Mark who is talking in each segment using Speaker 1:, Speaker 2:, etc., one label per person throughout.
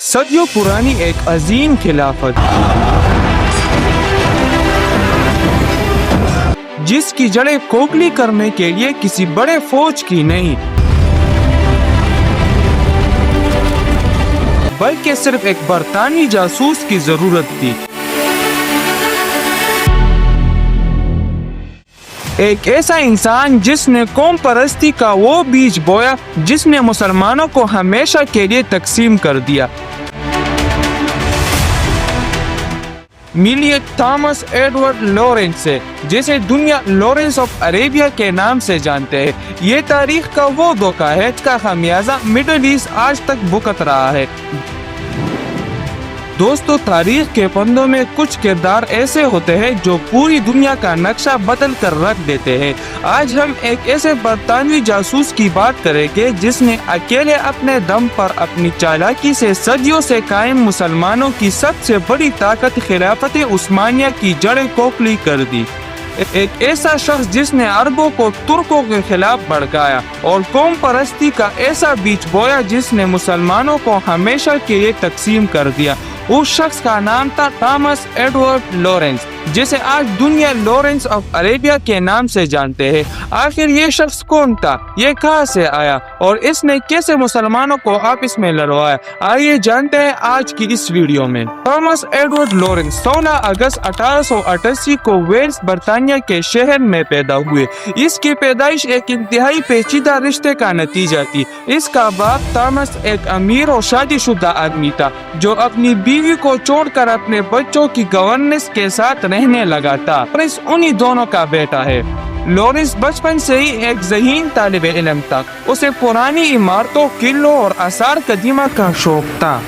Speaker 1: صدیوں پرانی ایک عظیم خلافت جس کی جڑیں کھوکھلی کرنے کے لیے کسی بڑے فوج کی نہیں بلکہ صرف ایک برطانوی جاسوس کی ضرورت تھی۔ ایک ایسا انسان جس نے قوم پرستی کا وہ بیج بویا جس نے مسلمانوں کو ہمیشہ کے لیے تقسیم کر دیا۔ میلیٹ تھامس ایڈورڈ لارنس ہے، جسے دنیا لارنس آف عربیہ کے نام سے جانتے ہیں۔ یہ تاریخ کا وہ دھوکہ ہے جس کا خمیازہ مڈل ایسٹ آج تک بھگت رہا ہے۔ دوستو، تاریخ کے پندوں میں کچھ کردار ایسے ہوتے ہیں جو پوری دنیا کا نقشہ بدل کر رکھ دیتے ہیں۔ آج ہم ایک ایسے برطانوی جاسوس کی بات کریں گے جس نے اکیلے اپنے دم پر اپنی چالاکی سے صدیوں سے قائم مسلمانوں کی سب سے بڑی طاقت خلافت عثمانیہ کی جڑیں کھوکھلی کر دی۔ ایک ایسا شخص جس نے عربوں کو ترکوں کے خلاف بھڑکایا اور قوم پرستی کا ایسا بیج بویا جس نے مسلمانوں کو ہمیشہ کے لیے تقسیم کر دیا۔ اس شخص کا نام تھا تھامس ایڈورڈ لارنس، جسے آج دنیا لارنس آف عربیہ کے نام سے جانتے ہیں۔ آخر یہ شخص کون تھا؟ یہ کہاں سے آیا اور اس نے کیسے مسلمانوں کو آپس میں لڑوایا؟ آئیے جانتے ہیں آج کی اس ویڈیو میں۔ تھامس ایڈورڈ لارنس 16 اگست 1888 کو ویلز برطانیہ کے شہر میں پیدا ہوئے۔ اس کی پیدائش ایک انتہائی پیچیدہ رشتے کا نتیجہ تھی۔ اس کا باپ تھامس ایک امیر اور شادی شدہ آدمی تھا جو اپنی بیوی کو چھوڑ کر اپنے بچوں کی گورننس کے ساتھ رہنے لگا تھا۔ لارنس انہی دونوں کا بیٹا ہے۔ لارنس بچپن سے ہی ایک ذہین طالب علم تھا۔ اسے پرانی عمارتوں، قلعوں اور آثار قدیمہ کا شوق تھا۔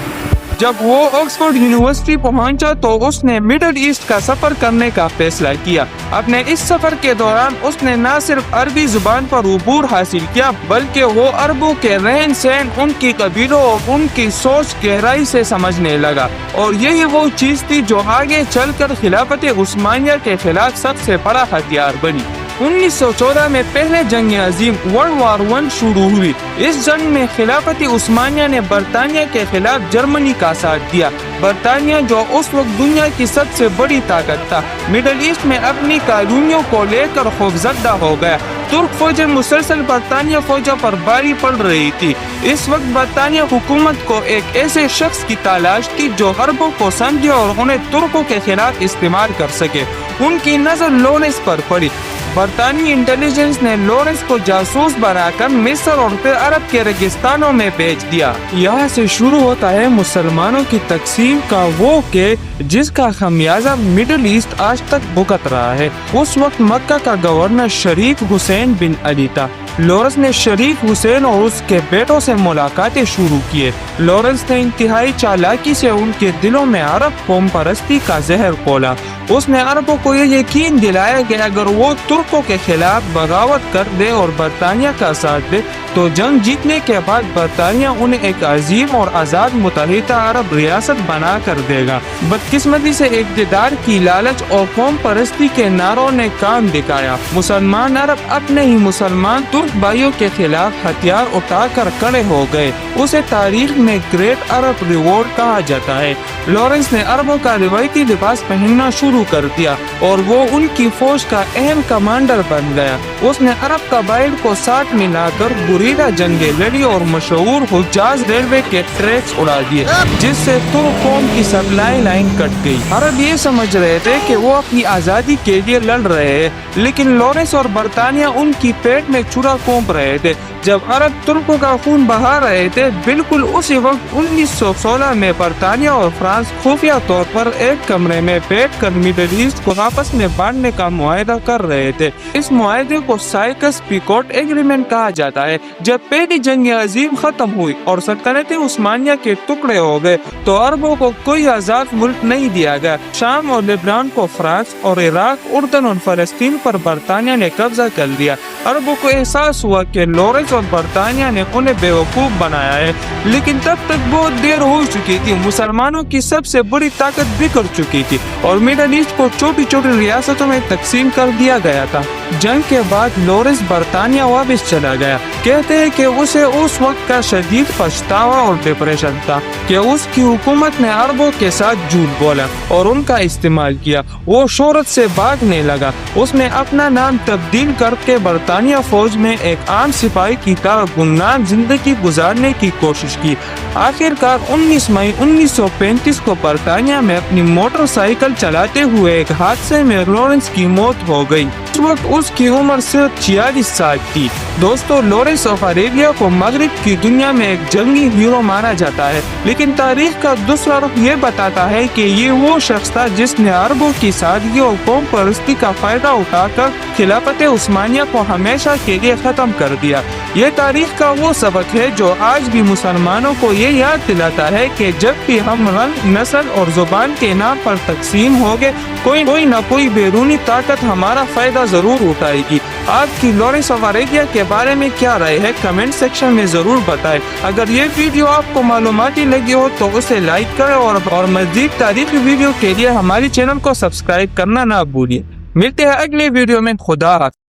Speaker 1: جب وہ آکسفورڈ یونیورسٹی پہنچا تو اس نے مڈل ایسٹ کا سفر کرنے کا فیصلہ کیا۔ اپنے اس سفر کے دوران اس نے نہ صرف عربی زبان پر عبور حاصل کیا بلکہ وہ عربوں کے رہن سہن، ان کی قبیلوں اور ان کی سوچ گہرائی سے سمجھنے لگا، اور یہی وہ چیز تھی جو آگے چل کر خلافت عثمانیہ کے خلاف سب سے بڑا ہتھیار بنی۔ 1914 میں پہلے جنگ عظیم ورلڈ وار 1 شروع ہوئی۔ اس جنگ میں خلافت عثمانیہ نے برطانیہ کے خلاف جرمنی کا ساتھ دیا۔ برطانیہ جو اس وقت دنیا کی سب سے بڑی طاقت تھا، مڈل ایسٹ میں اپنی کالونیوں کو لے کر خوفزدہ ہو گیا۔ ترک فوجیں مسلسل برطانیہ فوجوں پر باری پڑ رہی تھی۔ اس وقت برطانیہ حکومت کو ایک ایسے شخص کی تلاش تھی جو عربوں کو سمجھے اور انہیں ترکوں کے خلاف استعمال کر سکے۔ ان کی نظر لارنس پر پڑی۔ برطانوی انٹیلیجنس نے لارنس کو جاسوس بنا کر مصر اور پھر عرب کے ریگستانوں میں بھیج دیا۔ یہاں سے شروع ہوتا ہے مسلمانوں کی تقسیم کا وہ کہ جس کا خمیازہ مڈل ایسٹ آج تک بھگت رہا ہے۔ اس وقت مکہ کا گورنر شریف حسین بن علی تھا۔ لارنس نے شریف حسین اور اس کے بیٹوں سے ملاقاتیں شروع کیے۔ لارنس نے انتہائی چالاکی سے ان کے دلوں میں عرب قوم پرستی کا زہر کھولا۔ اس نے عربوں کو یہ یقین دلایا کہ اگر وہ ترکوں کے خلاف بغاوت کر دے اور برطانیہ کا ساتھ دے تو جنگ جیتنے کے بعد برطانیہ انہیں ایک عظیم اور آزاد متحدہ عرب ریاست بنا کر دے گا۔ بدقسمتی سے اقتدار کی لالچ اور قوم پرستی کے نعروں نے کام دکھایا۔ مسلمان عرب اپنے ہی مسلمان ترک بھائیوں کے خلاف ہتھیار اٹھا کر کھڑے ہو گئے۔ اسے تاریخ میں گریٹ عرب ریوولٹ کہا جاتا ہے۔ لارنس نے عربوں کا روایتی لباس پہننا شروع کر دیا اور وہ ان کی فوج کا اہم کمانڈر بن گیا۔ اس نے عرب قبائل کو ساتھ ملا کر گریلا جنگیں لڑی اور مشہور حجاز ریلوے کے ٹریکس اڑا دیے، جس سے ترک قوم کی سپلائی لائن کٹ گئی۔ عرب یہ سمجھ رہے تھے کہ وہ اپنی آزادی کے لیے لڑ رہے ہیں، لیکن لارنس اور برطانیہ ان کی پیٹ میں چھرا گھونپ رہے تھے۔ جب عرب ترکوں کا خون بہا رہے تھے، بالکل اسی وقت 1916 میں برطانیہ اور فرانس خفیہ طور پر ایک کمرے میں بیٹھ کر مڈل ایسٹ کو آپس میں بانٹنے کا معاہدہ کر رہے تھے۔ اس معاہدے کو سائکس پیکوٹ ایگریمنٹ کہا جاتا ہے۔ جب پہلی جنگ عظیم ختم ہوئی اور سلطنت عثمانیہ کے ٹکڑے ہو گئے تو عربوں کو کوئی آزاد ملک نہیں دیا گیا۔ شام اور لبنان کو فرانس اور عراق، اردن اور فلسطین پر برطانیہ نے قبضہ کر لیا۔ عربوں کو احساس ہوا کہ لارنس اور برطانیہ نے انہیں بیوقوف بنایا ہے، لیکن تب تک بہت دیر ہو چکی تھی۔ مسلمانوں کی سب سے بڑی طاقت بکھر چکی تھی اور مڈل انگلیس کو چھوٹی چھوٹی ریاستوں میں تقسیم کر دیا گیا تھا۔ جنگ کے بعد لارنس برطانیہ واپس چلا گیا۔ کہتے ہیں کہ اسے اس وقت کا شدید پچھتاوا اور ڈپریشن تھا کہ اس کی حکومت نے عربوں کے ساتھ جھوٹ بولا اور ان کا استعمال کیا۔ وہ شہرت سے بھاگنے لگا۔ اس نے اپنا نام تبدیل کر کے برطانیہ فوج میں ایک عام سپاہی کی طرح گمنام زندگی گزارنے کی کوشش کی۔ آخر کار 19 مئی 1935 کو برطانیہ میں اپنی موٹر سائیکل چلاتے ہوئے ایک حادثے میں لارنس کی موت ہو گئی۔ اس وقت اس کی عمر صرف 46 سال تھی۔ دوستو، لارنس آف عربیہ کو مغرب کی دنیا میں ایک جنگی ہیرو مانا جاتا ہے، لیکن تاریخ کا دوسرا رخ یہ بتاتا ہے کہ یہ وہ شخص تھا جس نے عربوں کی سادگی اور قوم پرستی کا فائدہ اٹھا کر خلافت عثمانیہ کو ہمیشہ کے لیے ختم کر دیا۔ یہ تاریخ کا وہ سبق ہے جو آج بھی مسلمانوں کو یہ یاد دلاتا ہے کہ جب بھی ہم رنگ، نسل اور زبان کے نام پر تقسیم ہوگے، کوئی نہ کوئی بیرونی طاقت ہمارا فائدہ ضرور اٹھائے گی۔ آپ کی لارنس آف عربیہ کے بارے میں کیا رائے ہے؟ کمنٹ سیکشن میں ضرور بتائیں۔ اگر یہ ویڈیو آپ کو معلوماتی لگی ہو تو اسے لائک کریں اور مزید تاریخی ویڈیو کے لیے ہمارے چینل کو سبسکرائب کرنا نہ بھولیں۔ ملتے ہیں اگلے ویڈیو میں۔ خدا حافظ۔